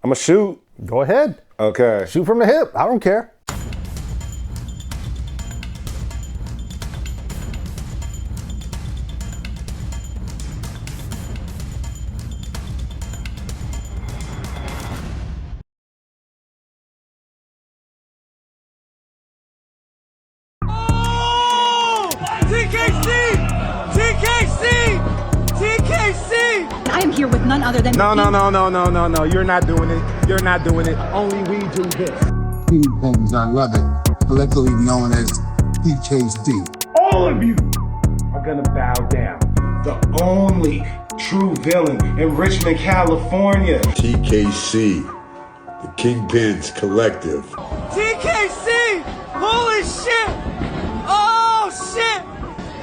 I'm gonna shoot. Go ahead. Okay. Shoot from the hip. I don't care. TKC! TKC! TKC! I am here with none other than... No. You're not doing it. You're not doing it. Only we do this. Kingpins, I love it. Collectively known as TKC. All of you are gonna bow down. The only true villain in Richmond, California. TKC, the Kingpins Collective. TKC! Holy shit! Oh shit!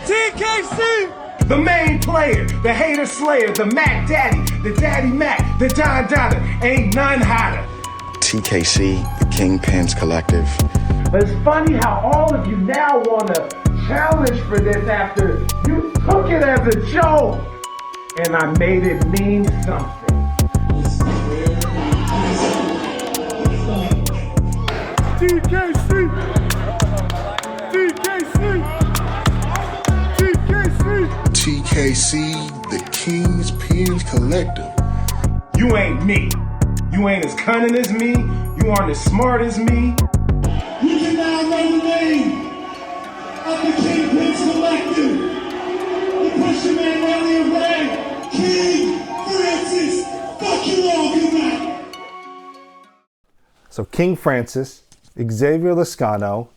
TKC! The main player, the hater slayer, the Mac Daddy, the Daddy Mac, the Don Dada, ain't none hotter. TKC, the Kingpins Collective. But it's funny how all of you now want to challenge for this after you took it as a joke. And I made it mean something. TKC! TKC! TKC! TKC, the Kingpins Collective. You ain't me. You ain't as cunning as me. You aren't as smart as me. You can now know the name of the Kingpins Collective. The Pressure Man Rally of Red, King Francis. Fuck you all, good night. So King Francis, Xavier Lascano,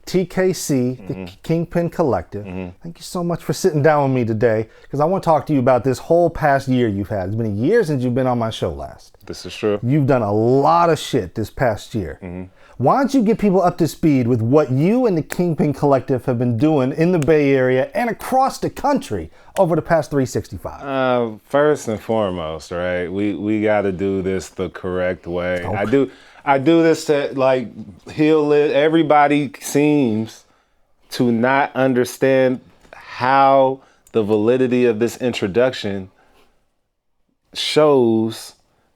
TKC, the Kingpin Collective. Thank you so much for sitting down with me today, because I want to talk to you about this whole past year you've had. It's been a year since you've been on my show last. This is true. You've done a lot of shit this past year. Why don't you get people up to speed with what you and the Kingpin Collective have been doing in the Bay Area and across the country over the past 365? First and foremost, right? We got to do this the correct way. Okay. I do this to like heal it. Everybody seems to not understand how the validity of this introduction shows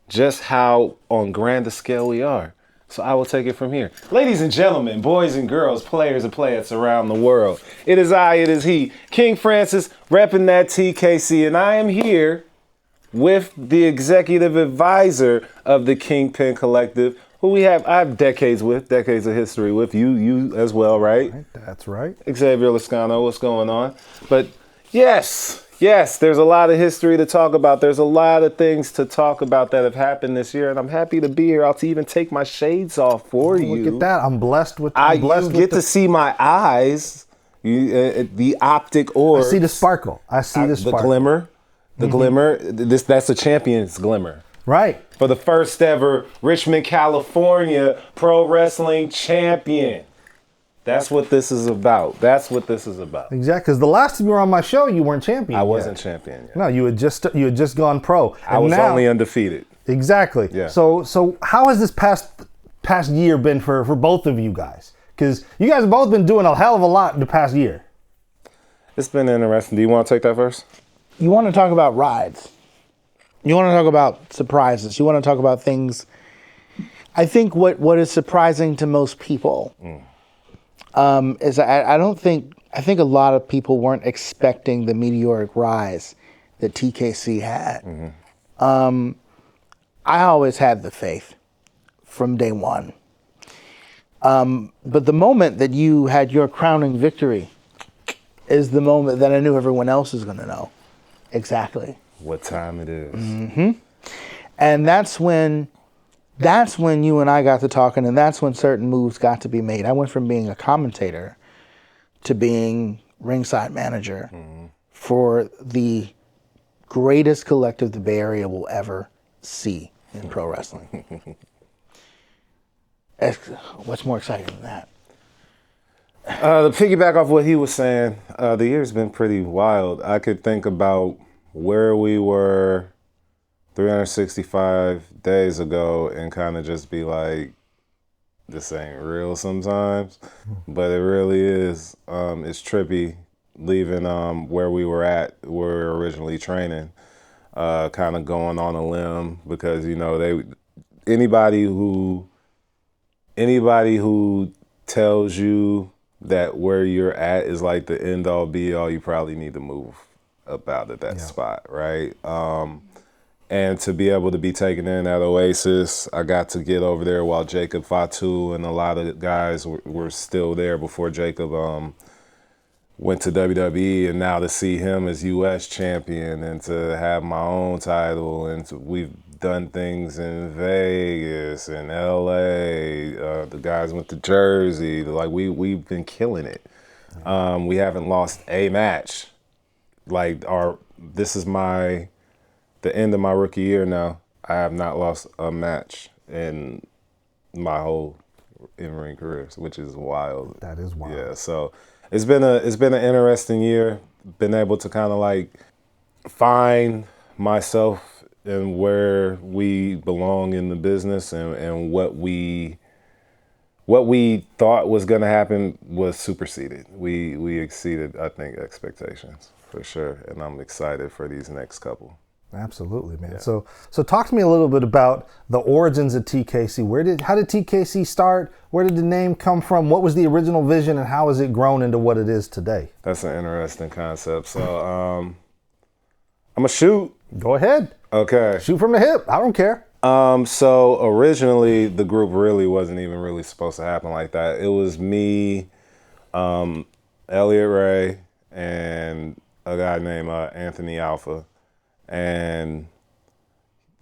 just how on grand a scale we are. So I will take it from here. Ladies and gentlemen, boys and girls, players and playettes around the world. It is I, it is he, King Francis, repping that TKC, and I am here with the executive advisor of the Kingpin Collective, who I have decades of history with, you as well, right? That's right. Xavier Lascano, what's going on? But yes, there's a lot of history to talk about. There's a lot of things to talk about that have happened this year, and I'm happy to be here. I'll even take my shades off for you. Look at that. I'm blessed with you get to see my eyes, the optic orb. I see the sparkle. The glimmer. The glimmer. That's a champion's glimmer. Right. For the first ever Richmond, California pro wrestling champion. That's what this is about. Exactly. Because the last time you were on my show, you weren't champion. I wasn't champion yet. No, you had just gone pro. I was only undefeated. Exactly. Yeah. So how has this past year been for both of you guys? Because you guys have both been doing a hell of a lot in the past year. It's been interesting. Do you want to take that first? You want to talk about rides. You want to talk about surprises. You want to talk about things. I think what is surprising to most people is I think a lot of people weren't expecting the meteoric rise that TKC had. I always had the faith from day one. But the moment that you had your crowning victory is the moment that I knew everyone else is going to know exactly what time it is. And that's when you and I got to talking, and that's when certain moves got to be made. I went from being a commentator to being ringside manager for the greatest collective the Bay Area will ever see in pro wrestling. What's more exciting than that? To piggyback off what he was saying, the year's been pretty wild. I could think about where we were 365 days ago and kind of just be like, this ain't real sometimes, but it really is. It's trippy leaving where we were at, where we were originally training, kind of going on a limb because, anybody who tells you that where you're at is like the end all be all, you probably need to move up out of that spot, right? And to be able to be taken in at Oasis, I got to get over there while Jacob Fatu and a lot of the guys were still there before Jacob went to WWE, and now to see him as U.S. champion and to have my own title, and we've done things in Vegas and L.A. The guys went to Jersey. Like we've been killing it. We haven't lost a match. Like this is the end of my rookie year now. I have not lost a match in my whole in-ring career, which is wild. That is wild. Yeah, so it's been an interesting year. Been able to kind of like find myself and where we belong in the business, and what we thought was going to happen was superseded. We exceeded, I think, expectations for sure, and I'm excited for these next couple. Absolutely, man. Yeah. So talk to me a little bit about the origins of TKC. How did TKC start? Where did the name come from? What was the original vision, and how has it grown into what it is today? That's an interesting concept. So I'm gonna shoot. Go ahead. Okay. Shoot from the hip. I don't care. So originally the group really wasn't even really supposed to happen like that. It was me, Elliot Ray, and a guy named Anthony Alpha. And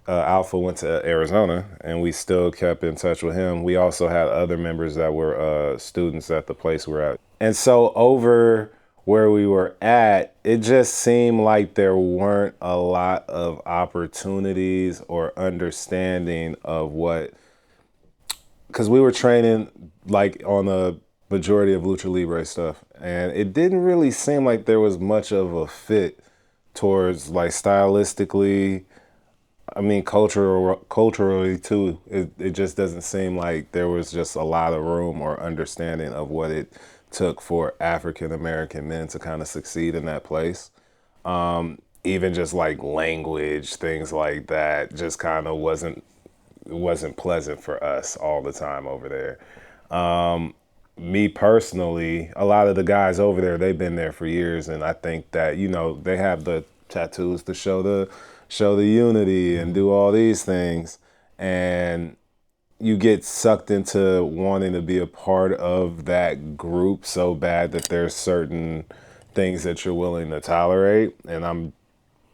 Alpha went to Arizona, and we still kept in touch with him. We also had other members that were students at the place we're at. And so over where we were at, it just seemed like there weren't a lot of opportunities or understanding of because we were training like on the majority of Lucha Libre stuff, and it didn't really seem like there was much of a fit towards like stylistically, I mean culturally too. It just doesn't seem like there was just a lot of room or understanding of what it took for African American men to kind of succeed in that place. Even just like language, things like that, just kind of wasn't pleasant for us all the time over there. Me personally, a lot of the guys over there, they've been there for years, and I think that, you know, they have the tattoos to show the unity and do all these things, and you get sucked into wanting to be a part of that group so bad that there's certain things that you're willing to tolerate. And I'm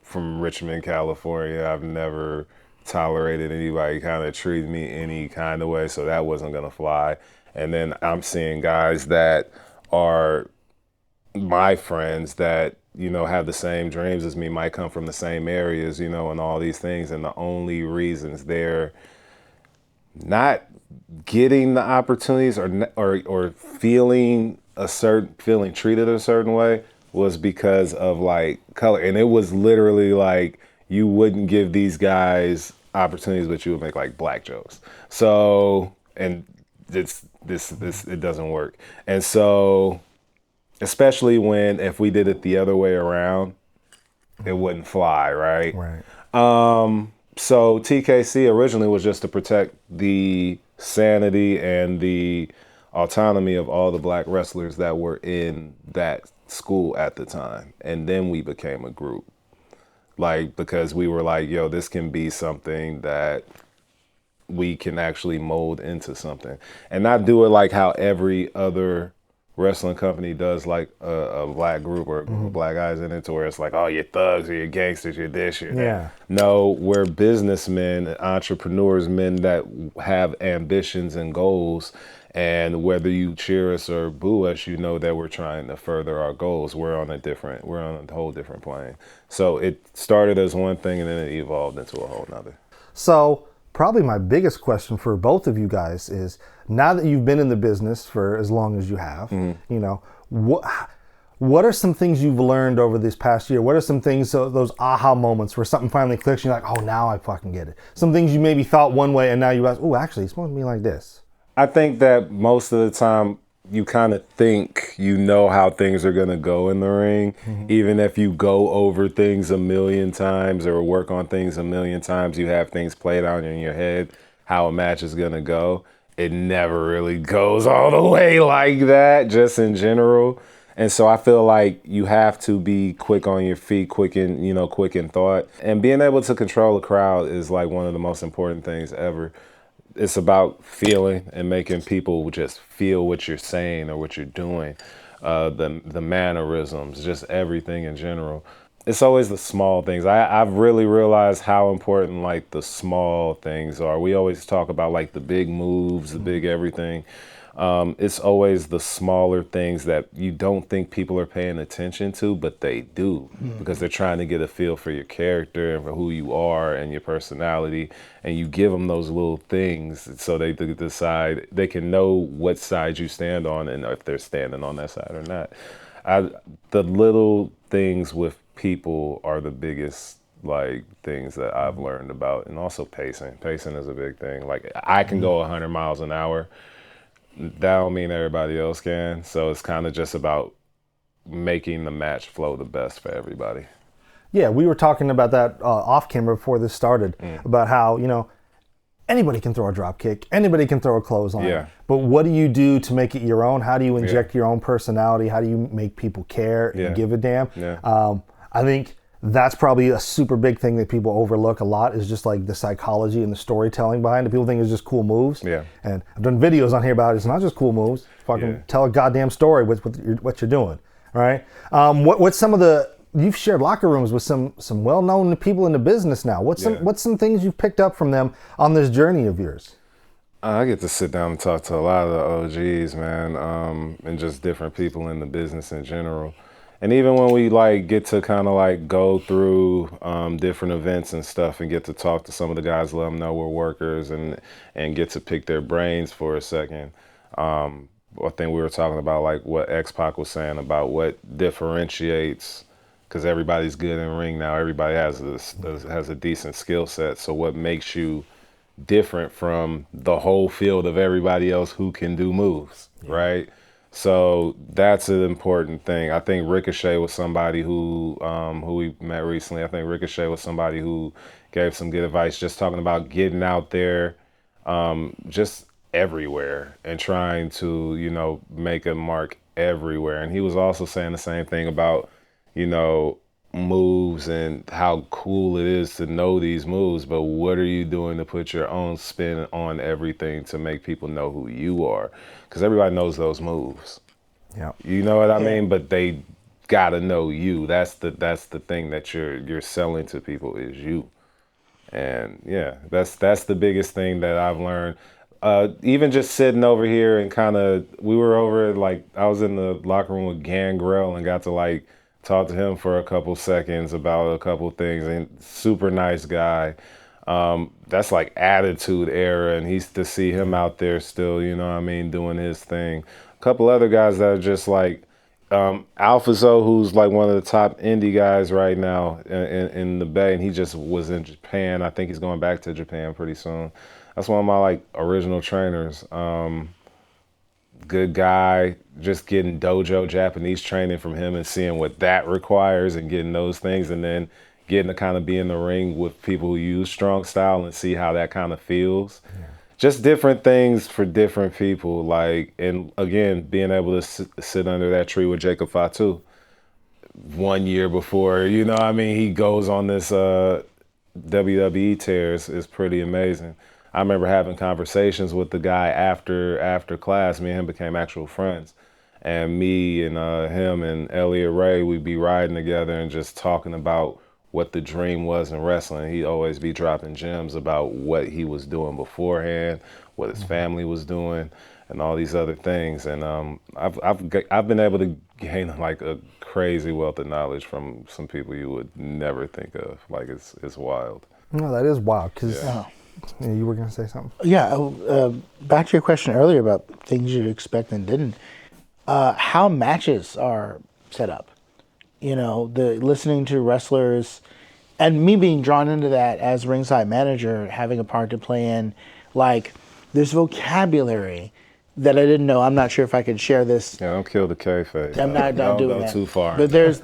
from Richmond, California. I've never tolerated anybody kind of treat me any kind of way, so that wasn't gonna fly. And then I'm seeing guys that are my friends that, you know, have the same dreams as me, might come from the same areas, you know, and all these things. And the only reasons they're not getting the opportunities or feeling treated a certain way was because of like color. And it was literally like, you wouldn't give these guys opportunities, but you would make like black jokes. So, and it doesn't work. And so, especially if we did it the other way around, it wouldn't fly, right? Right. So TKC originally was just to protect the sanity and the autonomy of all the black wrestlers that were in that school at the time. And then we became a group. Like, because we were like, yo, this can be something that we can actually mold into something, and not do it like how every other wrestling company does, like a black group or a group of black guys in it, to where it's like, oh, you're thugs or you're gangsters, you're this, you're that. Yeah. No, we're businessmen, entrepreneurs, men that have ambitions and goals, and whether you cheer us or boo us, you know that we're trying to further our goals. We're on a whole different plane. So it started as one thing, and then it evolved into a whole nother. So probably my biggest question for both of you guys is, now that you've been in the business for as long as you have, you know, what are some things you've learned over this past year? What are some things, those aha moments where something finally clicks and you're like, oh, now I fucking get it? Some things you maybe thought one way and now you realize, oh, actually, it's supposed to be like this. I think that most of the time you kind of think you know how things are going to go in the ring, even if you go over things a million times or work on things a million times, you have things played out in your head. how a match is gonna go, it never really goes all the way like that, just in general. And so I feel like you have to be quick on your feet, quick in thought. And being able to control a crowd is like one of the most important things ever. It's about feeling and making people just feel what you're saying or what you're doing. The mannerisms, just everything in general. It's always the small things. I've really realized how important like the small things are. We always talk about like the big moves, the big everything. It's always the smaller things that you don't think people are paying attention to, but they do, because they're trying to get a feel for your character and for who you are and your personality. And you give them those little things so they decide, they can know what side you stand on and if they're standing on that side or not. The little things with people are the biggest like things that I've learned about. And also pacing. Pacing is a big thing. Like I can go 100 miles an hour. That don't mean everybody else can. So it's kind of just about making the match flow the best for everybody. Yeah, we were talking about that off camera before this started, about how, anybody can throw a drop kick, anybody can throw a clothesline. Yeah. But what do you do to make it your own? How do you inject your own personality? How do you make people care and give a damn? Yeah. I think that's probably a super big thing that people overlook a lot, is just like the psychology and the storytelling behind it. People think it's just cool moves. Yeah. And I've done videos on here about it. It's not just cool moves. Fucking tell a goddamn story with what you're doing. All right. What's some of the, you've shared locker rooms with some well-known people in the business now. What's some things you've picked up from them on this journey of yours? I get to sit down and talk to a lot of the OGs, man, and just different people in the business in general. And even when we like get to kind of like go through different events and stuff and get to talk to some of the guys, let them know we're workers and get to pick their brains for a second. I think we were talking about like what X-Pac was saying about what differentiates, because everybody's good in ring now. Everybody has a decent skill set. So what makes you different from the whole field of everybody else who can do moves, right? So that's an important thing. I think Ricochet was somebody who we met recently. I think Ricochet was somebody who gave some good advice, just talking about getting out there, just everywhere and trying to, make a mark everywhere. And he was also saying the same thing about, moves and how cool it is to know these moves, but what are you doing to put your own spin on everything to make people know who you are? Because everybody knows those moves. Yeah. You know what I mean? But they gotta know you. That's the thing that you're selling to people is you. And yeah, that's the biggest thing that I've learned. Even just sitting over here and we were over I was in the locker room with Gangrel and got to talk to him for a couple seconds about a couple things, and super nice guy. That's like attitude era, and he's to see him out there still, doing his thing. A couple other guys that are just Alphazo, who's like one of the top indie guys right now in the Bay, and he just was in Japan. I think he's going back to Japan pretty soon. That's one of my original trainers. Good guy, just getting dojo Japanese training from him and seeing what that requires and getting those things, and then getting to kind of be in the ring with people who use strong style and see how that kind of feels. Yeah. Just different things for different people. And again, being able to sit under that tree with Jacob Fatu 1 year before, he goes on this WWE tear is pretty amazing. I remember having conversations with the guy after class. Me and him became actual friends. And me and him and Elliot Ray, we'd be riding together and just talking about what the dream was in wrestling. He'd always be dropping gems about what he was doing beforehand, what his family was doing, and all these other things. And I've been able to gain a crazy wealth of knowledge from some people you would never think of. It's wild. No, that is wild, because you were going to say something? Yeah, back to your question earlier about things you'd expect and didn't. How matches are set up. The listening to wrestlers, and me being drawn into that as ringside manager, having a part to play in, there's vocabulary that I didn't know. I'm not sure if I could share this. Yeah, don't kill the kayfabe. I'm not doing don't that. Go too far. But there's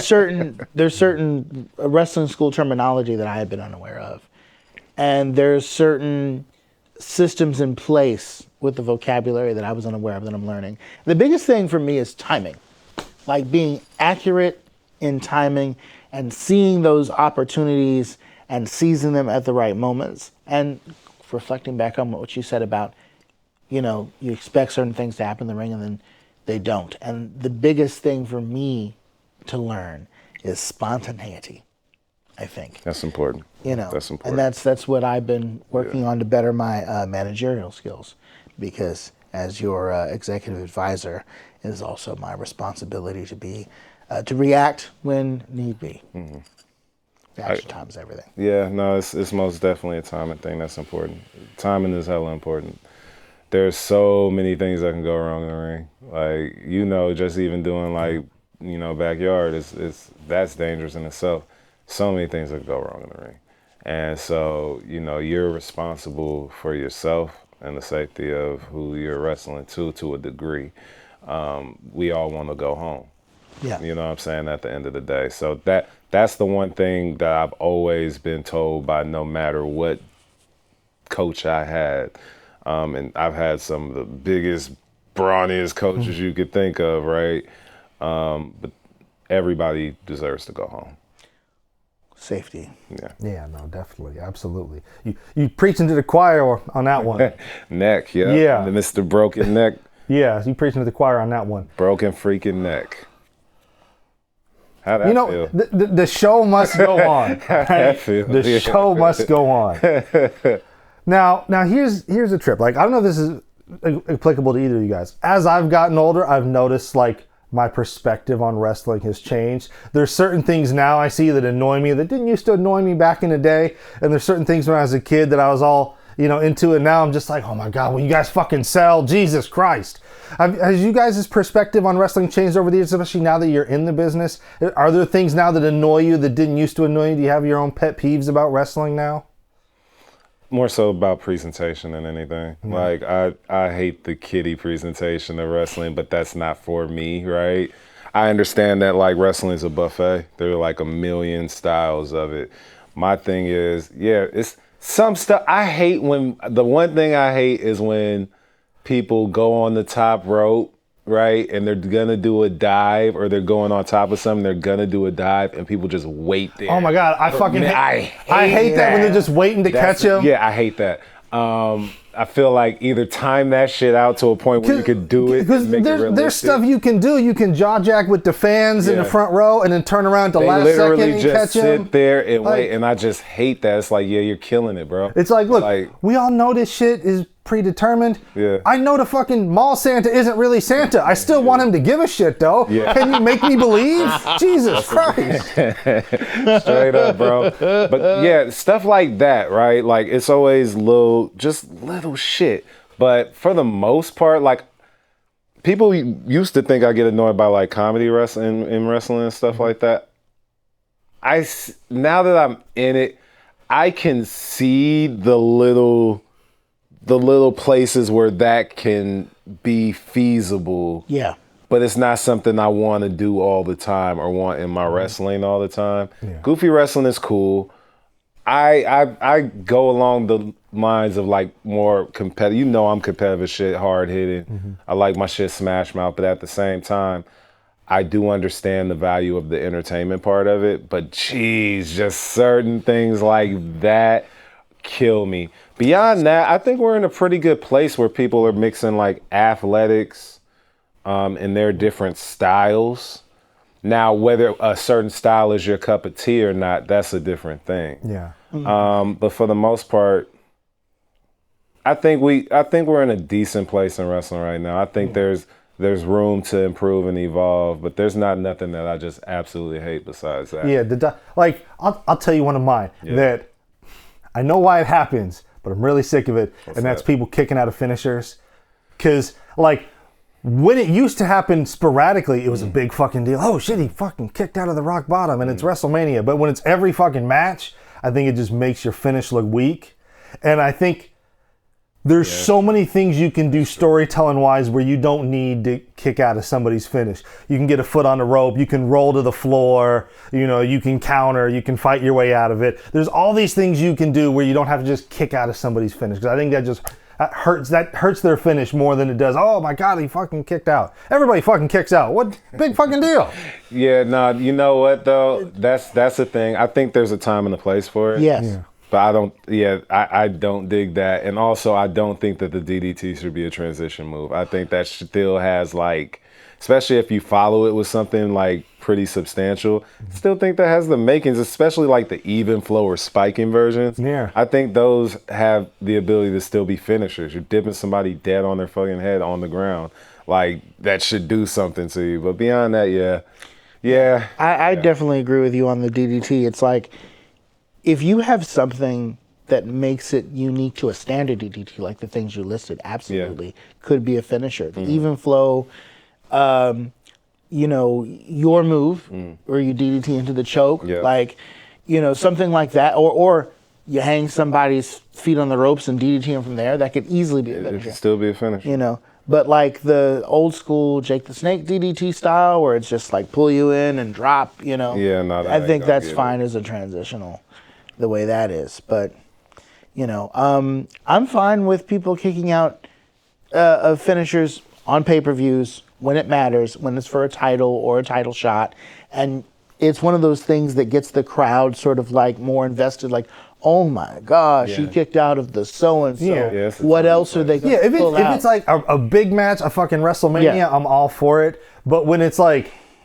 certain there's certain wrestling school terminology that I have been unaware of, And there's certain systems in place with the vocabulary that I was unaware of that I'm learning. The biggest thing for me is timing, like being accurate in timing and seeing those opportunities and seizing them at the right moments. And reflecting back on what you said about, you expect certain things to happen in the ring and then they don't. And the biggest thing for me to learn is spontaneity, I think. That's important. That's important. And that's what I've been working on to better my managerial skills, because as your executive advisor, it is also my responsibility to react when need be. Mm-hmm. Reaction time is everything. Yeah, no, it's most definitely a timing thing that's important. Timing is hella important. There's so many things that can go wrong in the ring. Like, just even doing backyard that's dangerous in itself. So many things that can go wrong in the ring. And so, you're responsible for yourself and the safety of who you're wrestling to a degree. We all want to go home. Yeah. You know what I'm saying, at the end of the day. So that's the one thing that I've always been told by no matter what coach I had. And I've had some of the biggest, brawniest coaches you could think of, right? But everybody deserves to go home. Safety. Yeah. Yeah, no, definitely. Absolutely. You preaching to the choir on that one. Neck, yeah. Yeah. The Mr. Broken Neck. Yeah, you preaching to the choir on that one. Broken freaking neck. How'd that feel? The show must go on. How'd that feel? The show must go on. Now here's a trip. Like, I don't know if this is applicable to either of you guys. As I've gotten older, I've noticed my perspective on wrestling has changed. There's certain things now I see that annoy me that didn't used to annoy me back in the day. And there's certain things when I was a kid that I was all, into it. Now I'm just like, oh my God, will you guys fucking sell? Jesus Christ. Has you guys' perspective on wrestling changed over the years, especially now that you're in the business? Are there things now that annoy you that didn't used to annoy you? Do you have your own pet peeves about wrestling now? More so about presentation than anything. Mm-hmm. Like, I hate the kiddie presentation of wrestling, but that's not for me, right? I understand that, wrestling is a buffet. There are, a million styles of it. My thing is, it's some stuff. The one thing I hate is when people go on the top rope, right? And they're going to do a dive, or they're going on top of something, they're going to do a dive, and people just wait there. Oh my God, I hate that when they're just waiting to catch him. Yeah, I hate that. I feel like either time that shit out to a point where you could do it. Because there's stuff you can do. You can jaw jack with the fans in the front row and then turn around at the last second and catch him. They literally just sit there and wait, and I just hate that. It's like, you're killing it, bro. It's like, look, we all know this shit is predetermined. Yeah. I know the fucking mall Santa isn't really Santa. I still want him to give a shit, though. Yeah. Can you make me believe? Jesus Christ. Straight up, bro. But yeah, stuff like that, right? It's always little shit. But for the most part, people used to think I get annoyed by comedy wrestling and stuff like that. Now that I'm in it, I can see the little places where that can be feasible. Yeah. But it's not something I want to do all the time or want in my wrestling all the time. Yeah. Goofy wrestling is cool. I go along the lines of more competitive. I'm competitive as shit, hard hitting. Mm-hmm. I like my shit smash mouth, but at the same time, I do understand the value of the entertainment part of it. But geez, just certain things like that kill me. Beyond that, I think we're in a pretty good place where people are mixing athletics and their different styles. Now, whether a certain style is your cup of tea or not, that's a different thing. Yeah. But for the most part, I think we're in a decent place in wrestling right now. I think there's room to improve and evolve, but there's not nothing that I just absolutely hate besides that. Yeah. I'll tell you one of mine that I know why it happens, but I'm really sick of it. That's people kicking out of finishers. Because, when it used to happen sporadically, it was a big fucking deal. Oh, shit, he fucking kicked out of the rock bottom, and it's WrestleMania. But when it's every fucking match, I think it just makes your finish look weak. And I think There's so many things you can do storytelling wise where you don't need to kick out of somebody's finish. You can get a foot on the rope, you can roll to the floor, you can counter, you can fight your way out of it. There's all these things you can do where you don't have to just kick out of somebody's finish. Because I think that hurts their finish more than it does. Oh my God, he fucking kicked out. Everybody fucking kicks out. What big fucking deal? Yeah, no, you know what though? That's the thing. I think there's a time and a place for it. Yes. Yeah. But I don't dig that. And also, I don't think that the DDT should be a transition move. I think that still has especially if you follow it with something pretty substantial, still think that has the makings, especially the even flow or spiking versions. Yeah. I think those have the ability to still be finishers. You're dipping somebody dead on their fucking head on the ground. That should do something to you. But beyond that, yeah. I definitely agree with you on the DDT. It's if you have something that makes it unique to a standard DDT, like the things you listed, absolutely could be a finisher. The even flow, your move, or you DDT into the choke, something like that, or you hang somebody's feet on the ropes and DDT them from there. That could easily be a finisher. It could still be a finisher. But the old school Jake the Snake DDT style, where it's just pull you in and drop, Yeah, no, I think that's fine as a transitional, the way that is. But, I'm fine with people kicking out of finishers on pay-per-views when it matters, when it's for a title or a title shot. And it's one of those things that gets the crowd sort of more invested, oh my gosh, he kicked out of the so-and-so. Yeah, what else are they going to pull out? If it's a big match, a fucking WrestleMania, I'm all for it. But when it's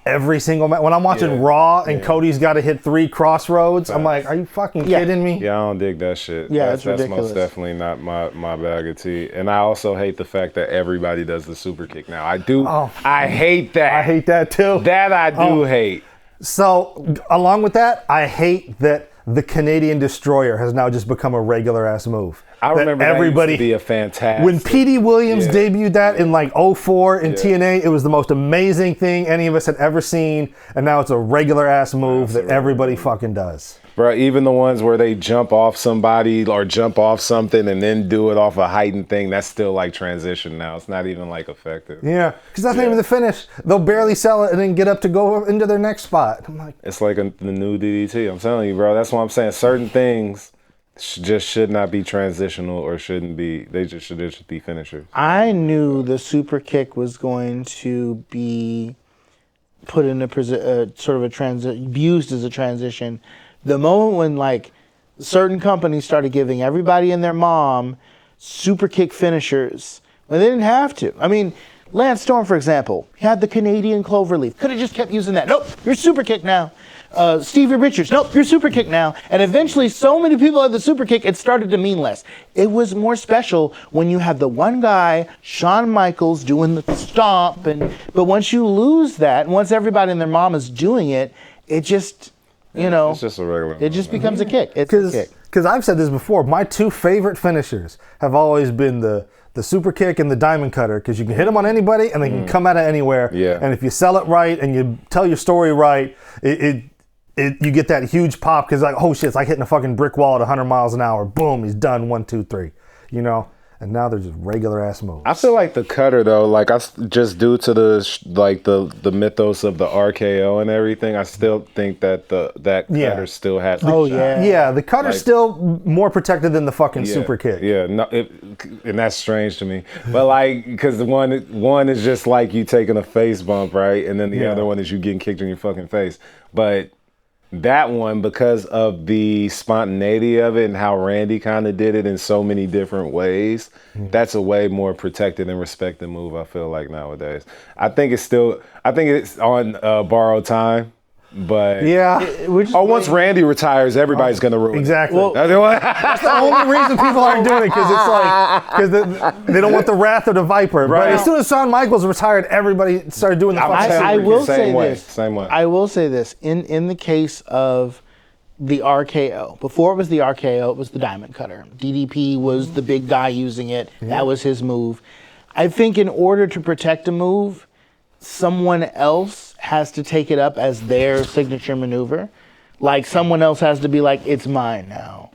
every single match, when I'm watching Raw and Cody's got to hit 3 crossroads, I'm are you fucking kidding me? Yeah, I don't dig that shit. Yeah, that's ridiculous. Most definitely not my bag of tea. And I also hate the fact that everybody does the super kick now. I do. I hate that. I hate that too. That I do hate. So, along with that, I hate that the Canadian Destroyer has now just become a regular ass move. I remember everybody that used to be a fantastic. When P.D. Williams debuted that in 04 in TNA, it was the most amazing thing any of us had ever seen, and now it's a regular ass move that everybody fucking does. Bro, even the ones where they jump off somebody or jump off something and then do it off a heightened thing, that's still transition now. It's not even effective. Yeah, because that's not even the finish. They'll barely sell it and then get up to go into their next spot. I'm it's the new DDT. I'm telling you, bro. That's what I'm saying. Certain things just should not be transitional or shouldn't be. They should be finishers. I knew the super kick was going to be put in used as a transition. The moment when certain companies started giving everybody and their mom super kick finishers when they didn't have to. I mean, Lance Storm, for example, he had the Canadian Cloverleaf. Could have just kept using that. Nope, you're super kick now. Stevie Richards, nope, you're super kick now. And eventually so many people had the super kick, it started to mean less. It was more special when you had the one guy, Shawn Michaels, doing the stomp. But once you lose that, and once everybody and their mom is doing it, it just... it's just a regular. It just becomes a kick. It's a kick. Because I've said this before, my 2 favorite finishers have always been the super kick and the diamond cutter, because you can hit them on anybody and they can come out of anywhere. Yeah. And if you sell it right and you tell your story right, you get that huge pop, because oh shit, it's like hitting a fucking brick wall at 100 miles an hour. Boom, he's done. 1, 2, 3. And now they're just regular ass moves. I feel the cutter though, just due to the mythos of the RKO and everything, I still think that that cutter still has. The cutter's still more protected than the fucking super kick. Yeah, no, and that's strange to me. But because the one is just you taking a face bump, right, and then the other one is you getting kicked in your fucking face. But that one, because of the spontaneity of it and how Randy kind of did it in so many different ways, that's a way more protected and respected move, I feel nowadays. I think it's on borrowed time. But once Randy retires, everybody's gonna ruin exactly. it. That's the only reason people aren't doing it, because it's they don't want the wrath of the viper. Right. But as soon as Shawn Michaels retired, everybody started doing the I will say this. Same way. I will say this. In the case of the RKO, before it was the RKO, it was the diamond cutter. DDP was the big guy using it. That was his move. I think in order to protect a move, someone else has to take it up as their signature maneuver. Someone else has to be it's mine now.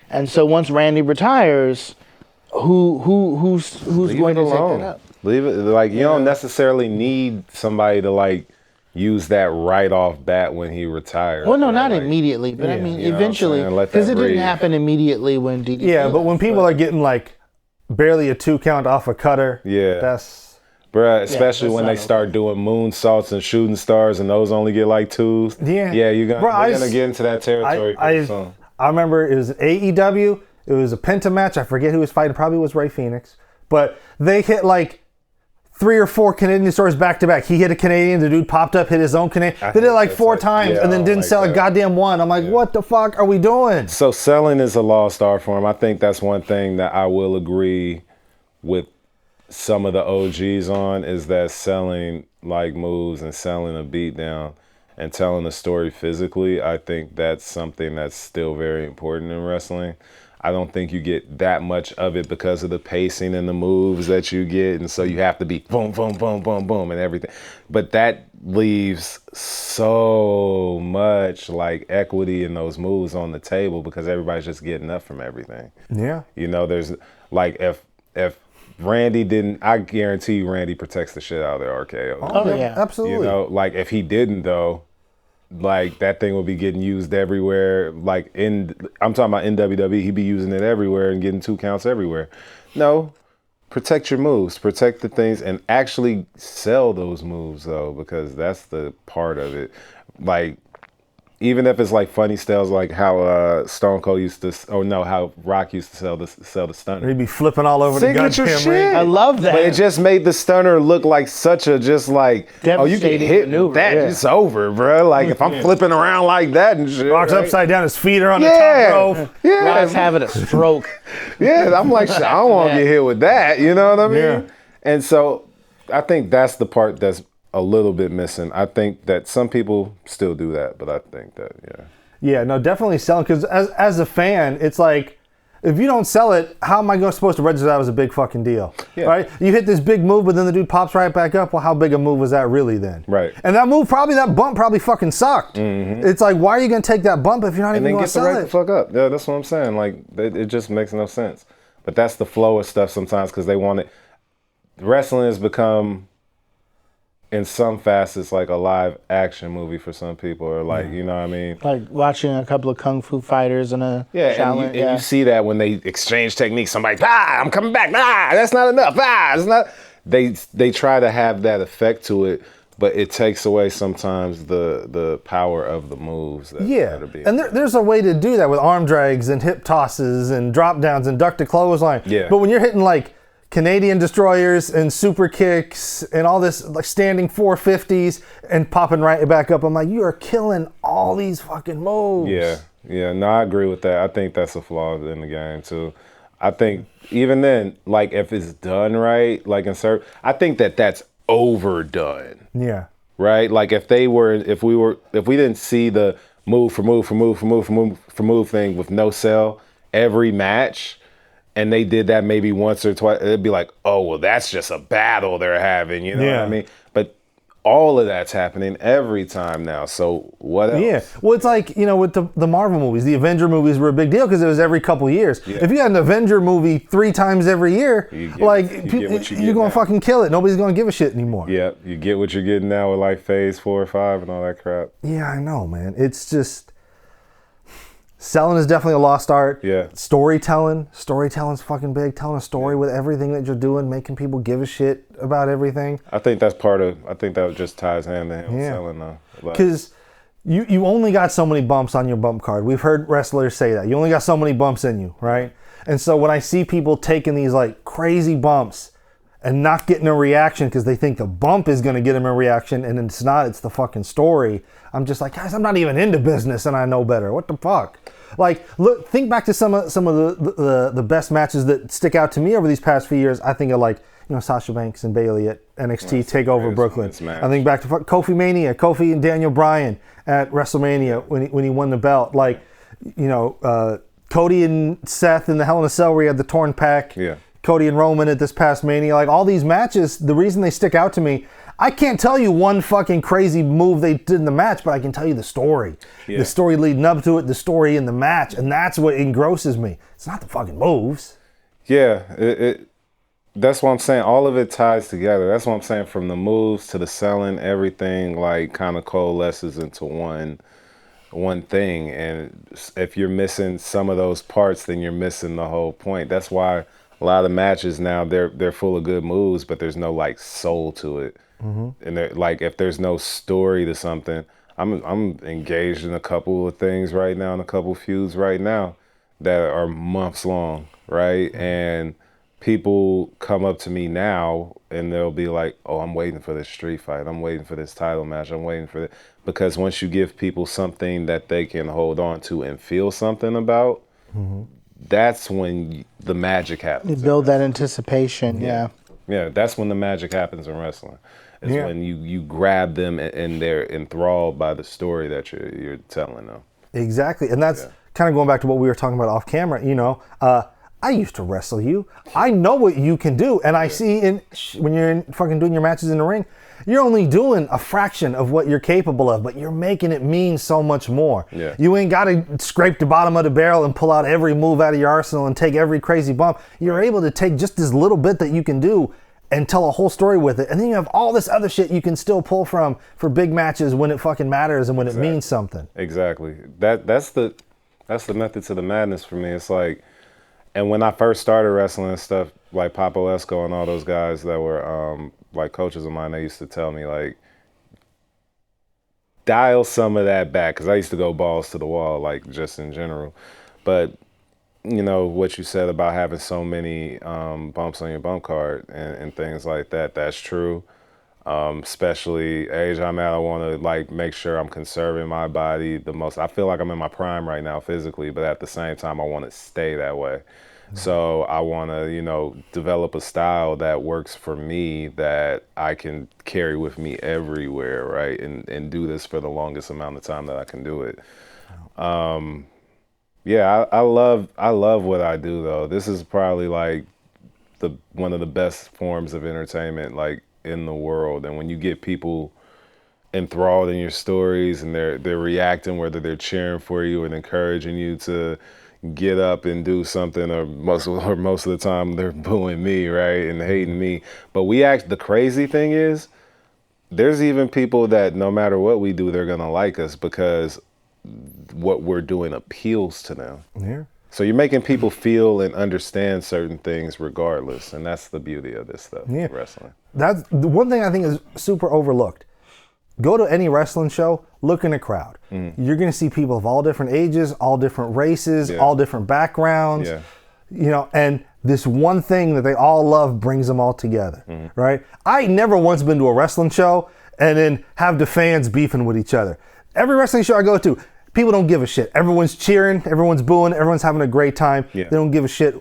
And so once Randy retires, who's Leave going it to take alone. that up? Leave it. Like, you don't necessarily need somebody to like use that right off bat when he retires. Well, no, right? not Like, immediately, but I mean, you know what I'm eventually, saying? Let because that it didn't breathe. happen immediately when DDP. Yeah, but when people are getting like barely a 2 count off a cutter, Yeah. that's Bruh, especially that's when not they start doing moonsaults and shooting stars, and those only get like 2s. Yeah. Yeah, you're Bro, gonna get into that territory. I remember it was AEW. It was a Penta match. I forget who was fighting. Probably was Ray Phoenix. But they hit like 3 or 4 Canadian stars back to back. He hit a Canadian. The dude popped up, hit his own Canadian. They did it like 4 times and then didn't sell a goddamn one. I'm like, what the fuck are we doing? So selling is a lost art for him. I think that's one thing that I will agree with some of the OGs on, is that selling like moves and selling a beatdown and telling a story physically. I think that's something that's still very important in wrestling. I don't think you get that much of it because of the pacing and the moves that you get, and so you have to be boom, boom, boom, boom, boom, and everything. But that leaves so much like equity in those moves on the table because everybody's just getting up from everything. Yeah. You know, there's like if Randy didn't, I guarantee you Randy protects the shit out of the RKO. Oh, yeah. Absolutely. You know, like if he didn't though, like that thing would be getting used everywhere. Like I'm talking about in WWE, he'd be using it everywhere and getting 2 counts everywhere. No, protect your moves, protect the things, and actually sell those moves though, because that's the part of it. Like, even if it's like funny styles, like how Stone Cold used to, how Rock used to sell the stunner. He'd be flipping all over Signature the goddamn shit. ring. I love that. But it just made the stunner look like such a just like, oh, you can Devastating hit maneuver, that, yeah. it's over, bro. Like if I'm flipping around like that and shit. Rocks right? upside down, his feet are on Yeah, the top rope. yeah, Rod's having a stroke. yeah. I'm like, shit, I don't want to get hit with that. You know what I mean? Yeah. And so I think that's the part that's a little bit missing. I think that some people still do that, but I think that, yeah. Yeah, no, definitely selling. Because as a fan, it's like, if you don't sell it, how am I supposed to register that was a big fucking deal? Yeah. Right? You hit this big move, but then the dude pops right back up. Well, how big a move was that really then? Right. And that bump probably fucking sucked. It's like, why are you going to take that bump if you're not And even then going get to the sell right it? the fuck up. Yeah, that's what I'm saying. Like, it just makes no sense. But that's the flow of stuff sometimes because they want it. Wrestling has become, in some facets, like a live action movie for some people, or like, you know what I mean? Like watching a couple of kung fu fighters in a Yeah, Shaolin. and you see that when they exchange techniques. Somebody's, I'm coming back. That's not enough. It's not. They try to have that effect to it, but it takes away sometimes the power of the moves. That are being and there's a way to do that with arm drags and hip tosses and drop downs and duck to clothesline. Yeah. But when you're hitting like Canadian destroyers and super kicks and all this like standing 450s and popping right back up, I'm like, you are killing all these fucking moves. Yeah. No, I agree with that. I think that's a flaw in the game too. I think even then, like if it's done right, like I think that's overdone. Yeah. Right? Like if we didn't see the move for move thing with no sell every match, and they did that maybe once or twice, it'd be like, oh, well, that's just a battle they're having, you know what I mean? But all of that's happening every time now, so what else? Yeah, well, it's like, with the Marvel movies, the Avenger movies were a big deal because it was every couple years. Yeah. If you had an Avenger movie 3 times every year, you're you're going to fucking kill it. Nobody's going to give a shit anymore. Yeah, you get what you're getting now with like Phase 4 or 5 and all that crap. Yeah, I know, man. It's just, selling is definitely a lost art. Yeah. Storytelling's fucking big. Telling a story with everything that you're doing, making people give a shit about everything. I think that just ties hand in hand with selling though. Because you only got so many bumps on your bump card. We've heard wrestlers say that. You only got so many bumps in you, right? And so when I see people taking these like crazy bumps and not getting a reaction because they think the bump is going to get them a reaction and it's not, it's the fucking story. I'm just like, guys, I'm not even into business and I know better. What the fuck? Like, look, think back to some of the best matches that stick out to me over these past few years. I think of like, Sasha Banks and Bayley at NXT TakeOver Brooklyn. I think back to Kofi Mania, Kofi and Daniel Bryan at WrestleMania when he won the belt. Like, Cody and Seth in the Hell in a Cell where he had the torn pec. Yeah. Cody and Roman at this past Mania. Like, all these matches, the reason they stick out to me, I can't tell you one fucking crazy move they did in the match, but I can tell you the story. Yeah. The story leading up to it, the story in the match, and that's what engrosses me. It's not the fucking moves. Yeah, that's what I'm saying. All of it ties together. That's what I'm saying. From the moves to the selling, everything like kind of coalesces into one thing. And if you're missing some of those parts, then you're missing the whole point. That's why a lot of matches now they're full of good moves, but there's no like soul to it. And they're, like if there's no story to something, I'm engaged in a couple of things right now, and a couple feuds right now that are months long, right? And people come up to me now and they'll be like, "Oh, I'm waiting for this street fight. I'm waiting for this title match. I'm waiting for it." Because once you give people something that they can hold on to and feel something about, that's when the magic happens. You build that anticipation, yeah. Yeah, that's when the magic happens in wrestling. Is when you grab them and they're enthralled by the story that you're telling them. Exactly, and that's kind of going back to what we were talking about off camera. You know, I used to wrestle you. I know what you can do, and I see when you're fucking doing your matches in the ring, you're only doing a fraction of what you're capable of, but you're making it mean so much more. Yeah. You ain't got to scrape the bottom of the barrel and pull out every move out of your arsenal and take every crazy bump. You're able to take just this little bit that you can do and tell a whole story with it. And then you have all this other shit you can still pull from for big matches when it fucking matters and when it means something. Exactly. That's the method to the madness for me. It's like, and when I first started wrestling and stuff, like Papo Esco and all those guys that were like coaches of mine, they used to tell me like, dial some of that back, because I used to go balls to the wall, like just in general. But you know what you said about having so many bumps on your bump card and things like that, that's true. Especially age I'm at, I want to like make sure I'm conserving my body the most. I feel like I'm in my prime right now physically, but at the same time I want to stay that way. So I want to, you know, develop a style that works for me, that I can carry with me everywhere, right? And do this for the longest amount of time that I can do it. Yeah, I love what I do though. This is probably like one of the best forms of entertainment like in the world. And when you get people enthralled in your stories and they're reacting, whether they're cheering for you and encouraging you to get up and do something, or most of the time they're booing me, right, and hating me. But the crazy thing is, there's even people that no matter what we do, they're gonna like us because what we're doing appeals to them. Yeah. So you're making people feel and understand certain things regardless, and that's the beauty of this stuff, wrestling. That's the one thing I think is super overlooked. Go to any wrestling show, look in a crowd. You're going to see people of all different ages, all different races, all different backgrounds. Yeah. You know, and this one thing that they all love brings them all together, right? I never once been to a wrestling show and then have the fans beefing with each other. Every wrestling show I go to, people don't give a shit. Everyone's cheering, everyone's booing, everyone's having a great time. Yeah. They don't give a shit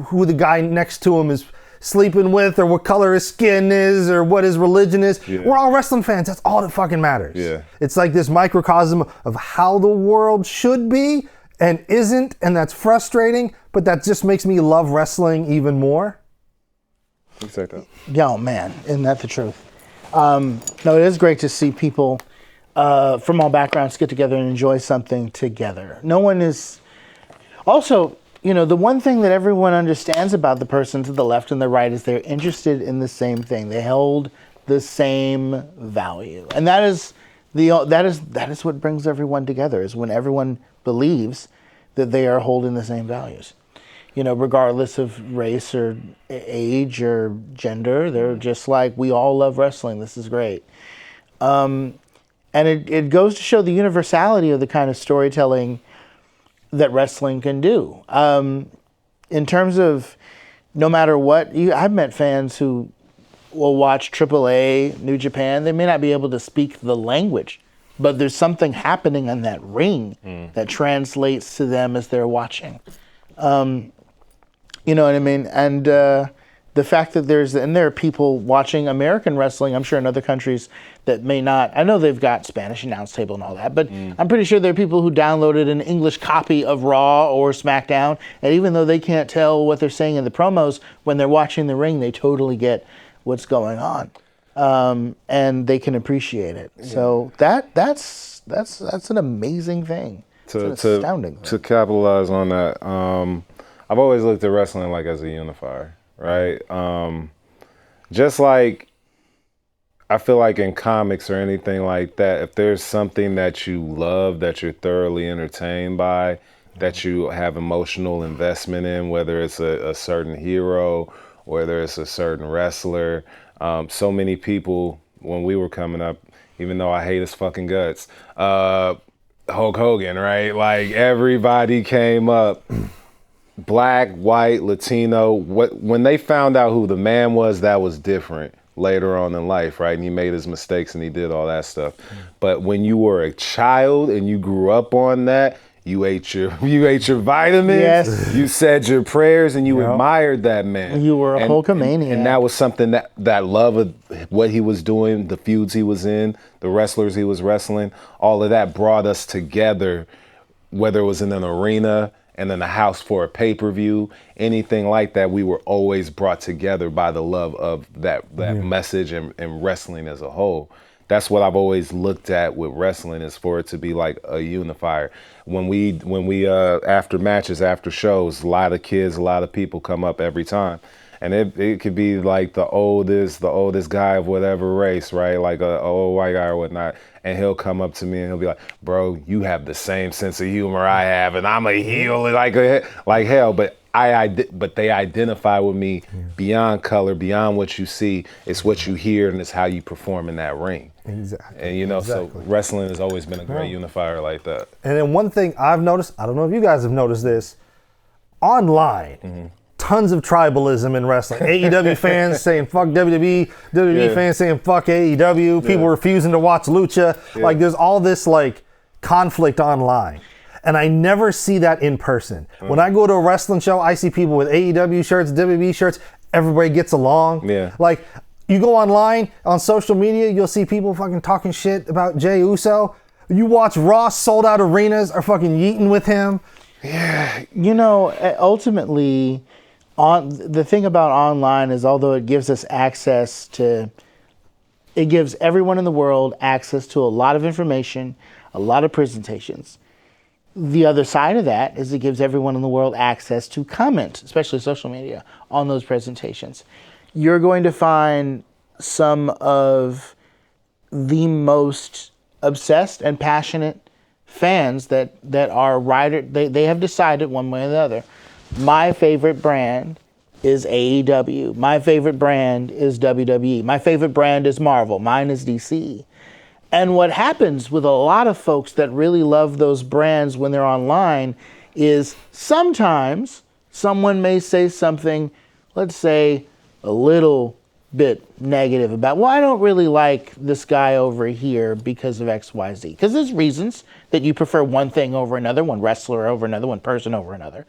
who the guy next to him is sleeping with, or what color his skin is, or what his religion is. Yeah. We're all wrestling fans. That's all that fucking matters. Yeah. It's like this microcosm of how the world should be and isn't, and that's frustrating, but that just makes me love wrestling even more. Exactly. Yo, man, isn't that the truth? No, it is great to see people from all backgrounds get together and enjoy something together. No one is... Also, you know, the one thing that everyone understands about the person to the left and the right is they're interested in the same thing. They hold the same value. And that is what brings everyone together, is when everyone believes that they are holding the same values. You know, regardless of race or age or gender, they're just like, we all love wrestling. This is great. And it goes to show the universality of the kind of storytelling that wrestling can do. In terms of no matter what, I've met fans who will watch AAA, New Japan. They may not be able to speak the language, but there's something happening in that ring that translates to them as they're watching. You know what I mean? And the fact that there are people watching American wrestling, I'm sure in other countries that may not, I know they've got Spanish announce table and all that, but I'm pretty sure there are people who downloaded an English copy of Raw or SmackDown, and even though they can't tell what they're saying in the promos, when they're watching the ring, they totally get what's going on. And they can appreciate it. Yeah. So that's an amazing thing. It's an astounding thing. To capitalize on that, I've always looked at wrestling like as a unifier, right? Just like I feel like in comics or anything like that, if there's something that you love, that you're thoroughly entertained by, that you have emotional investment in, whether it's a certain hero, whether it's a certain wrestler. So many people, when we were coming up, even though I hate his fucking guts, Hulk Hogan, right? Like everybody came up, black, white, Latino. When they found out who the man was, that was different later on in life, right? And he made his mistakes and he did all that stuff. But when you were a child and you grew up on that, you ate your vitamins, Yes. you said your prayers, and you admired that man. You were a Hulkamaniac. And that was something that love of what he was doing, the feuds he was in, the wrestlers he was wrestling, all of that brought us together, whether it was in an arena and in a house for a pay-per-view, anything like that, we were always brought together by the love of that message and wrestling as a whole. That's what I've always looked at with wrestling, is for it to be like a unifier. When we after matches, after shows, a lot of kids, a lot of people come up every time. And it could be like the oldest guy of whatever race, right? Like a old white guy or whatnot. And he'll come up to me and he'll be like, bro, you have the same sense of humor I have, and I'm a heel like hell. But they identify with me beyond color, beyond what you see. It's what you hear, and it's how you perform in that ring. Exactly. And so wrestling has always been a great unifier like that. And then one thing I've noticed, I don't know if you guys have noticed this, online, tons of tribalism in wrestling. AEW fans saying fuck WWE, WWE fans saying fuck AEW, people refusing to watch Lucha. Like there's all this like conflict online. And I never see that in person. When I go to a wrestling show, I see people with AEW shirts, WWE shirts, everybody gets along. Yeah. Like you go online, on social media, you'll see people fucking talking shit about Jey Uso. You watch Raw, sold out arenas are fucking yeeting with him. Yeah. You know, ultimately, the thing about online is, although it gives us access to, it gives everyone in the world access to a lot of information, a lot of presentations. The other side of that is it gives everyone in the world access to comment, especially social media, on those presentations. You're going to find some of the most obsessed and passionate fans that are they have decided one way or the other. My favorite brand is AEW. My favorite brand is WWE. My favorite brand is Marvel. Mine is DC. And what happens with a lot of folks that really love those brands when they're online is sometimes someone may say something, let's say, a little bit negative about, well, I don't really like this guy over here because of XYZ. Because there's reasons that you prefer one thing over another, one wrestler over another, one person over another.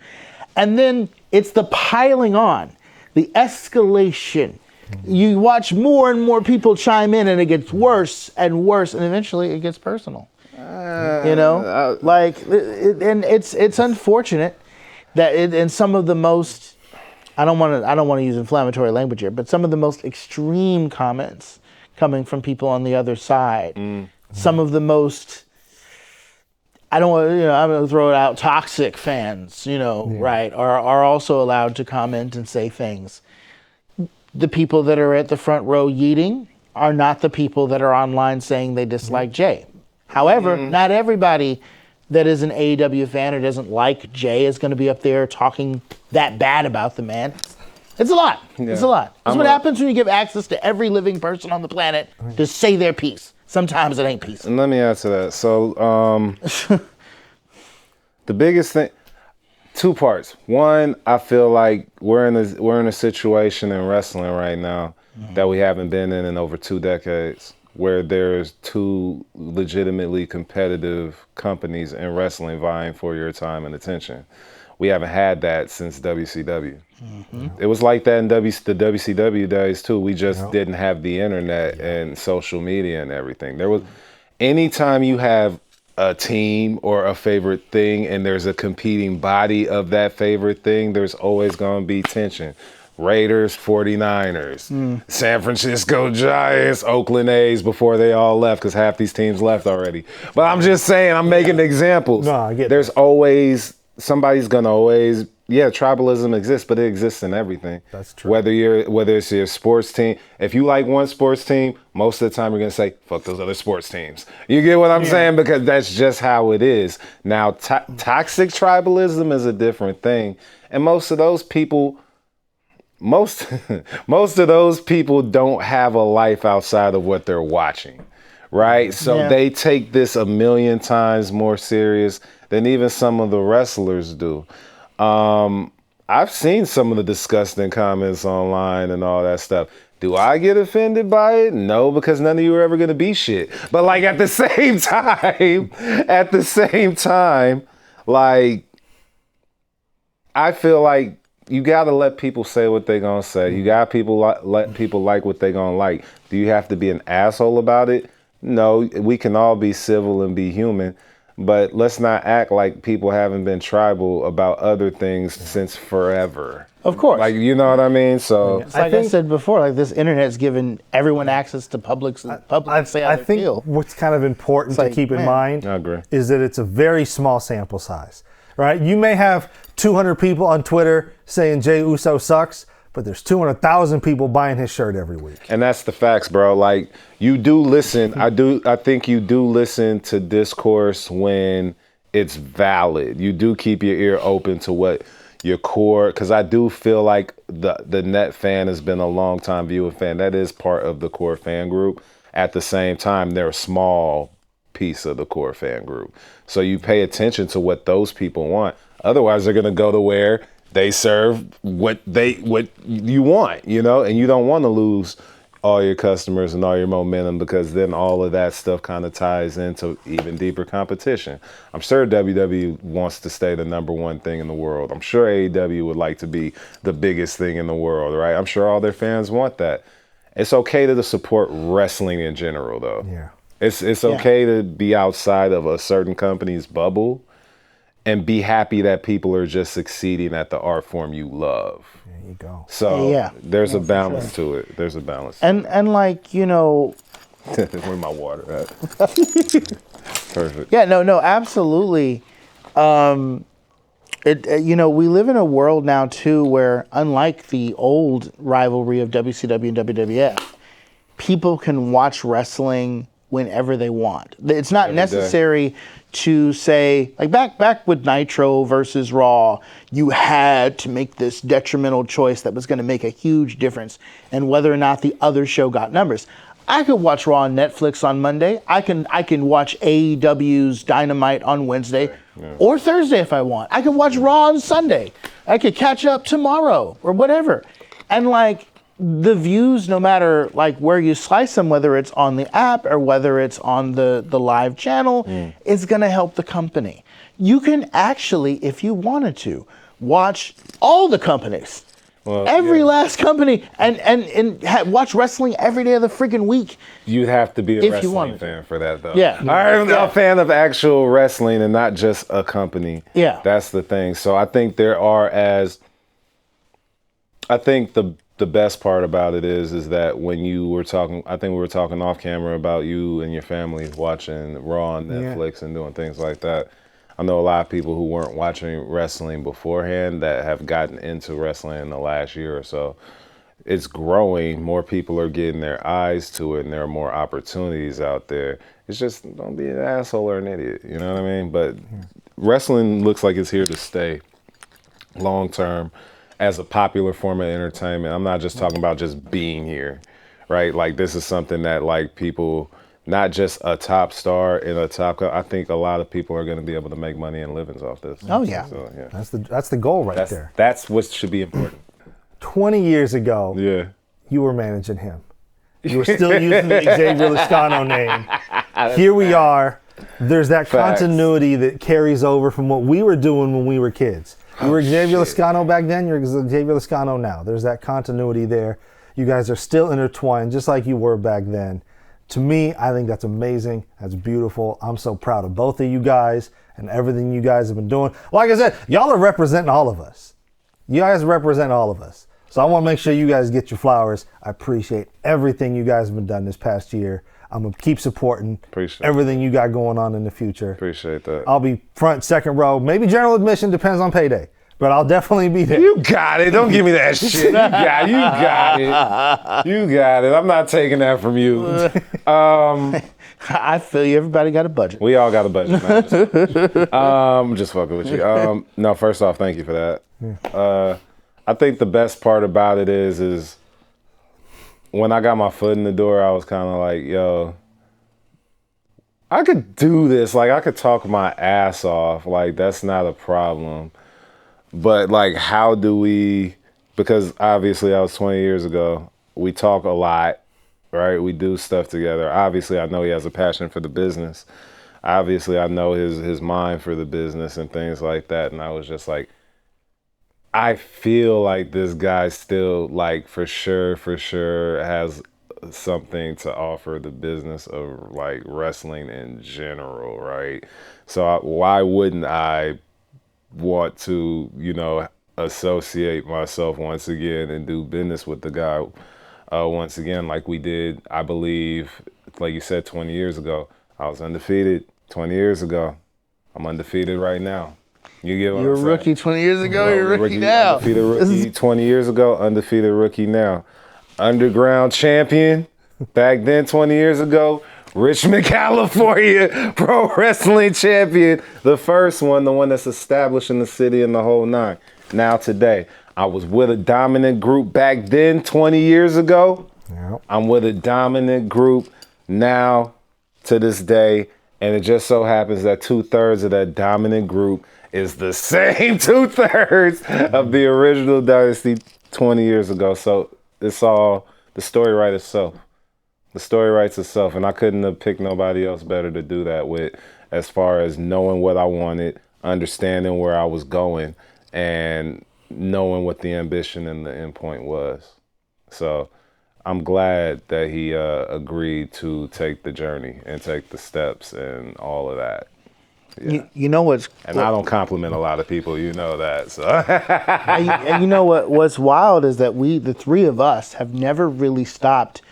And then it's the piling on, the escalation. You watch more and more people chime in, and it gets worse and worse, and eventually it gets personal. And it's unfortunate that in some of the most, I don't want to use inflammatory language here, but some of the most extreme comments coming from people on the other side, some of the most, I'm going to throw it out, toxic fans, right, are also allowed to comment and say things. The people that are at the front row yeeting are not the people that are online saying they dislike Jay. However, not everybody that is an AEW fan or doesn't like Jay is going to be up there talking that bad about the man. It's a lot. Yeah. It's a lot. That's what happens when you give access to every living person on the planet to say their piece. Sometimes it ain't peace. And let me add to that. So the biggest thing, two parts. One, I feel like we're in a situation in wrestling right now that we haven't been in over 2 decades, where there's 2 legitimately competitive companies in wrestling vying for your time and attention. We haven't had that since WCW. It was like that in the WCW days too. We just didn't have the internet and social media and everything. There was, anytime you have a team or a favorite thing and there's a competing body of that favorite thing, there's always going to be tension. Raiders, 49ers, San Francisco Giants, Oakland A's before they all left, because half these teams left already. But I'm just saying, I'm making examples. No, I get There's always, somebody's going to always yeah, tribalism exists, but it exists in everything. That's true. Whether it's your sports team, if you like one sports team, most of the time you're gonna say, "Fuck those other sports teams." You get what I'm saying? Because that's just how it is. Now, toxic tribalism is a different thing, and most of those people don't have a life outside of what they're watching, right? So they take this a million times more serious than even some of the wrestlers do. I've seen some of the disgusting comments online and all that stuff. Do I get offended by it? No, because none of you are ever going to be shit. But like at the same time, like I feel like you got to let people say what they're going to say. You got let people like what they're going to like. Do you have to be an asshole about it? No, we can all be civil and be human. But let's not act like people haven't been tribal about other things since forever. Of course. Like, you know what I mean? So It's like I said before, like this internet's given everyone access to public say how I they think feel. what's kind of important to keep in mind I agree. is that it's a very small sample size, right? You may have 200 people on Twitter saying Jey Uso sucks, but there's 200,000 people buying his shirt every week. And that's the facts, bro. Like, you do listen. I think you do listen to discourse when it's valid. You do keep your ear open to what your core, because I do feel like the net fan has been a long time viewer fan. That is part of the core fan group. At the same time, they're a small piece of the core fan group. So you pay attention to what those people want. Otherwise, they're going to go to where they serve what you want, you know, and you don't want to lose all your customers and all your momentum, because then all of that stuff kind of ties into even deeper competition. I'm sure WWE wants to stay the number one thing in the world. I'm sure AEW would like to be the biggest thing in the world, right? I'm sure all their fans want that. It's okay to support wrestling in general, though. Yeah. It's okay to be outside of a certain company's bubble and be happy that people are just succeeding at the art form you love. There you go. So there's a balance to it. There's a balance. And like, you know, where's my water at? Perfect. Yeah, no, absolutely. You know, we live in a world now too where, unlike the old rivalry of WCW and WWF, people can watch wrestling whenever they want. It's not necessary to say, like back with Nitro versus Raw, you had to make this detrimental choice that was going to make a huge difference in whether or not the other show got numbers. I could watch Raw on Netflix on Monday. I can watch AEW's Dynamite on Wednesday or Thursday if I want. I could watch Raw on Sunday. I could catch up tomorrow or whatever. And like, the views, no matter like where you slice them, whether it's on the app or whether it's on the live channel, is going to help the company. You can actually, if you wanted to, watch all the companies, every last company, and watch wrestling every day of the freaking week. You'd have to be a wrestling fan for that, though. Yeah. I'm a fan of actual wrestling and not just a company. Yeah. That's the thing. So I think the best part about it is that when you were talking, I think we were talking off camera about you and your family watching Raw on Netflix and doing things like that. I know a lot of people who weren't watching wrestling beforehand that have gotten into wrestling in the last year or so. It's growing. More people are getting their eyes to it, and there are more opportunities out there. It's just, don't be an asshole or an idiot. You know what I mean? But wrestling looks like it's here to stay long term as a popular form of entertainment. I'm not just talking about just being here, right? Like, this is something that, like, people, not just a top star in a top, I think a lot of people are going to be able to make money and livings off this. Oh, yeah. So, yeah. That's the goal right there. That's what should be important. 20 years ago, you were managing him. You were still using the Xavier Lascano name. Here we are. There's that continuity that carries over from what we were doing when we were kids. You were Xavier Lascano back then, you're Xavier Lascano now. There's that continuity there. You guys are still intertwined just like you were back then. To me, I think that's amazing. That's beautiful. I'm so proud of both of you guys and everything you guys have been doing. Like I said, y'all are representing all of us. You guys represent all of us. So I want to make sure you guys get your flowers. I appreciate everything you guys have been done this past year. I'm going to keep supporting everything you got going on in the future. Appreciate that. I'll be front, second row, maybe general admission, depends on payday. but I'll definitely be there. You got it. Don't give me that shit. You got it. You got it. I'm not taking that from you. I feel you. Everybody got a budget. We all got a budget, man. Just fucking with you. No, first off, thank you for that. I think the best part about it is when I got my foot in the door, I was kind of like, yo, I could do this. Like, I could talk my ass off. Like, that's not a problem. But, like, how do we, because obviously I was 20 years ago, we talk a lot, right? We do stuff together. Obviously, I know he has a passion for the business. Obviously, I know his mind for the business and things like that. And I was just like, I feel like this guy still, like, for sure has something to offer the business of, like, wrestling in general, right? So why wouldn't I want to, you know, associate myself once again and do business with the guy once again, like we did, I believe, like you said, 20 years ago. I was undefeated 20 years ago. I'm undefeated right now. You get what You're I'm a saying? rookie 20 years ago, you're a rookie now. Undefeated rookie 20 years ago, undefeated rookie now. Underground champion back then 20 years ago. Richmond, California pro wrestling champion. The first one, the one that's established in the city and the whole nine. Now today, I was with a dominant group back then 20 years ago. Yep. I'm with a dominant group now to this day. And it just so happens that 2/3 of that dominant group is the same 2/3 of the original dynasty 20 years ago. So it's all, the story writes itself. The story writes itself, and I couldn't have picked nobody else better to do that with, as far as knowing what I wanted, understanding where I was going, and knowing what the ambition and the end point was. So I'm glad that he agreed to take the journey and take the steps and all of that. Yeah. You know what's... And I don't compliment a lot of people, you know that. So and you know what's wild is that the three of us, have never really stopped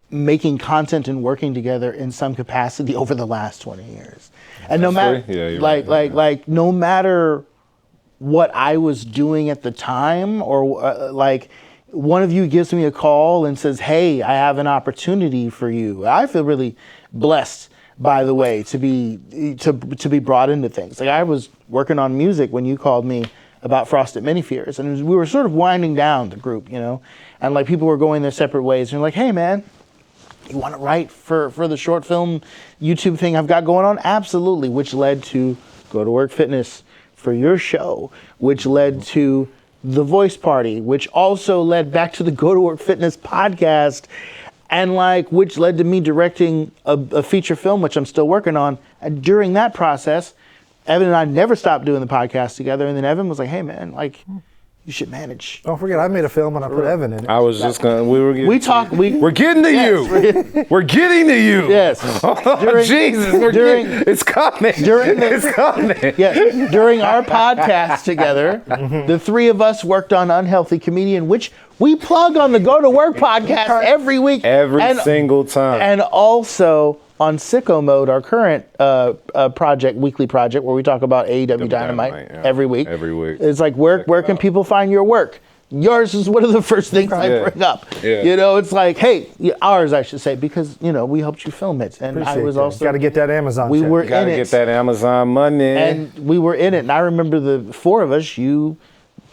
making content and working together in some capacity over the last 20 years. And no matter, like no matter what I was doing at the time, or like one of you gives me a call and says, hey, I have an opportunity for you. I feel really blessed, by the way, to be brought into things. Like, I was working on music when you called me about Frosted Mini Fears, and we were sort of winding down the group, you know, and like people were going their separate ways, and you're like, hey man, you want to write for the short film YouTube thing I've got going on? Absolutely, which led to Go to Work Fitness for your show, which led to The Voice Party, which also led back to the Go to Work Fitness podcast, and like, which led to me directing a feature film, which I'm still working on. And during that process, Evan and I never stopped doing the podcast together. And then Evan was like, hey man, like, you should manage. Don't forget, I made a film and I put Evan in it. I was just gonna. We're getting to you. We're getting to you. Yes. Jesus, it's coming. It's coming. Yeah. During our podcast together, the three of us worked on Unhealthy Comedian, which we plug on the Go to Work podcast every week, every single time, and also on Sicko Mode, our current weekly project, where we talk about AEW Dynamite every week. Every week. It's like, where can people find your work? Yours is one of the first things I bring up. Yeah. You know, it's like, hey, ours, I should say, because, you know, we helped you film it. And Appreciate I was that. also... Got to get that Amazon We check. were in Gotta it. get that Amazon money. And we were in it. And I remember the four of us, you,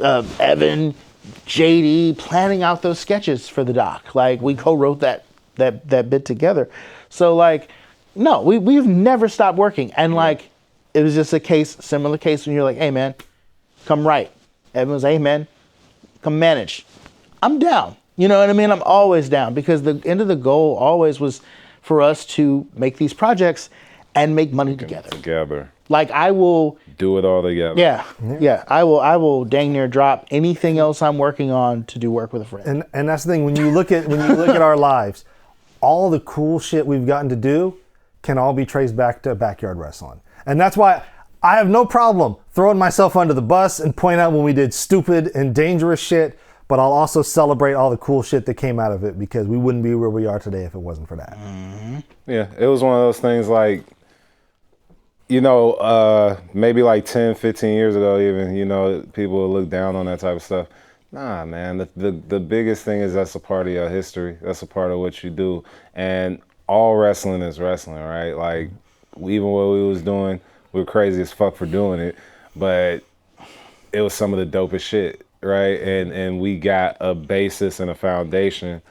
Evan, JD, planning out those sketches for the doc. Like, we co-wrote that bit together. So, like, no, we've never stopped working. And, like, it was just similar case when you're like, hey, man, come write. Evan was, hey, man, come manage. I'm down. You know what I mean? I'm always down, because the end of the goal always was for us to make these projects and make money together. Like, I will do it all together. Yeah. I will dang near drop anything else I'm working on to do work with a friend. And that's the thing, when you look at our lives, all the cool shit we've gotten to do can all be traced back to backyard wrestling. And that's why I have no problem throwing myself under the bus and point out when we did stupid and dangerous shit, but I'll also celebrate all the cool shit that came out of it, because we wouldn't be where we are today if it wasn't for that. Yeah, it was one of those things, like, maybe like 10, 15 years ago even, people would look down on that type of stuff. Nah, man, the biggest thing is that's a part of your history. That's a part of what you do. And all wrestling is wrestling, right? Like, even what we was doing, we were crazy as fuck for doing it, but it was some of the dopest shit, right? And we got a basis and a foundation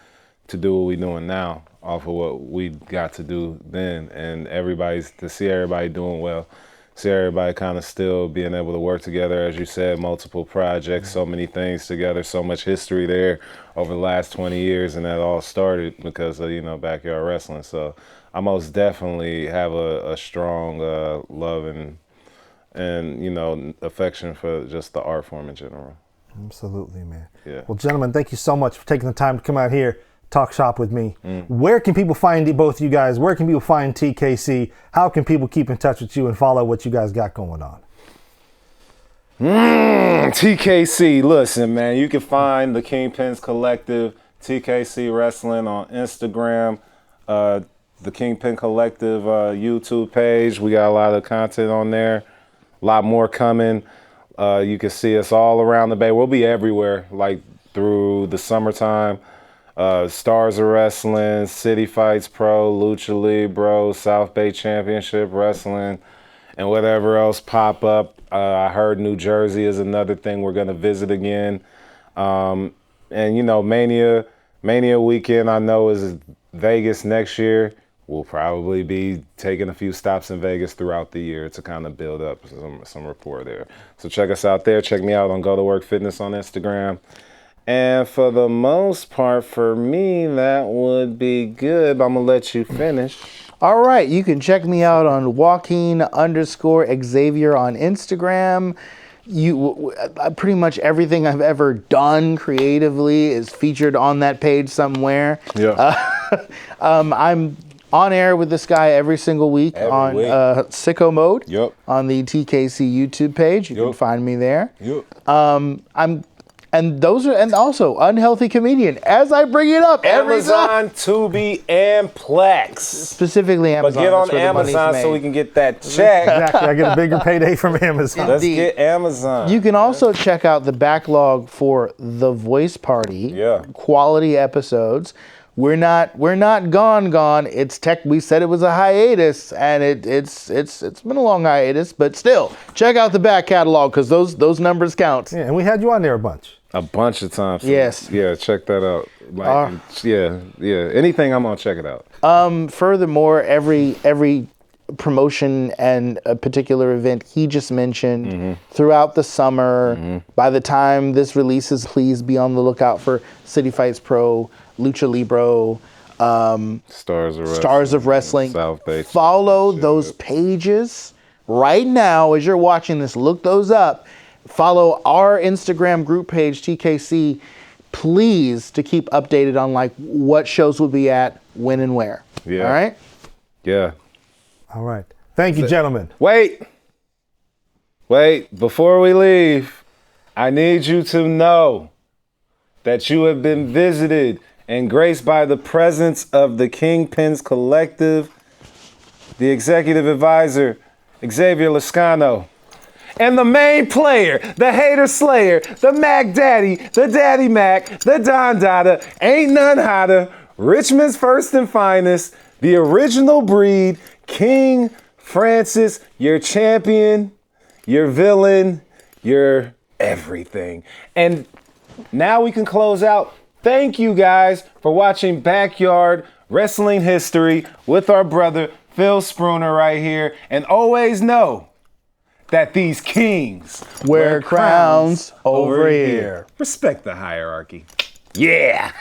to do what we're doing now off of what we got to do then. And to see everybody doing well, see everybody kind of still being able to work together, as you said, multiple projects, so many things together, so much history there over the last 20 years, and that all started because of, backyard wrestling. So I most definitely have a strong love and affection for just the art form in general. Absolutely, man. Yeah. Well, gentlemen, thank you so much for taking the time to come out here, talk shop with me. Where can people find both you guys? Where can people find TKC? How can people keep in touch with you and follow what you guys got going on? TKC, listen, man, you can find the Kingpins Collective, TKC Wrestling on Instagram, the Kingpin Collective YouTube page. We got a lot of content on there, a lot more coming. You can see us all around the Bay. We'll be everywhere, like through the summertime. Stars of Wrestling, City Fights Pro, Lucha Libre, South Bay Championship Wrestling, and whatever else pop up. I heard New Jersey is another thing we're going to visit again. And, Mania weekend, I know, is Vegas next year. We'll probably be taking a few stops in Vegas throughout the year to kind of build up some rapport there. So check us out there. Check me out on Go to Work Fitness on Instagram. And for the most part, for me, that would be good. I'm going to let you finish. All right. You can check me out on Joaquin_Xavier on Instagram. Pretty much everything I've ever done creatively is featured on that page somewhere. Yeah. I'm on air with this guy every single week on Sicko Mode. Yep. On the TKC YouTube page. You can find me there. Yep. And also Unhealthy Comedian, as I bring it up every Amazon, time. Tubi, and Plex. Specifically Amazon. But get on Amazon so we can get that check. Exactly. I get a bigger payday from Amazon. Let's get Amazon. You can also check out the backlog for The Voice Party. Yeah. Quality episodes. We're not gone. It's we said it was a hiatus, and it's been a long hiatus, but still, check out the back catalog because those numbers count. Yeah, and we had you on there a bunch of times. Yes. Yeah, check that out. Yeah. Anything, I'm gonna check it out. Furthermore, every promotion and a particular event he just mentioned throughout the summer. By the time this releases, please be on the lookout for City Fights Pro, Lucha Libre, Stars of Wrestling. South Bay. Follow those pages right now as you're watching this. Look those up. Follow our Instagram group page, TKC, please, to keep updated on what shows we'll be at, when and where. Yeah. All right? Yeah. All right. Thank you, gentlemen. Wait, before we leave, I need you to know that you have been visited and graced by the presence of the Kingpins Collective, the executive advisor, Xavier Lascano, and the main player, the hater slayer, the Mac Daddy, the Daddy Mac, the Don Dada, ain't none hotter, Richmond's first and finest, the original breed, King Francis, your champion, your villain, your everything. And now we can close out. Thank you guys for watching Backyard Wrestling History with our brother Phil Spooner right here. And always know that these kings wear crowns over here. Respect the hierarchy. Yeah.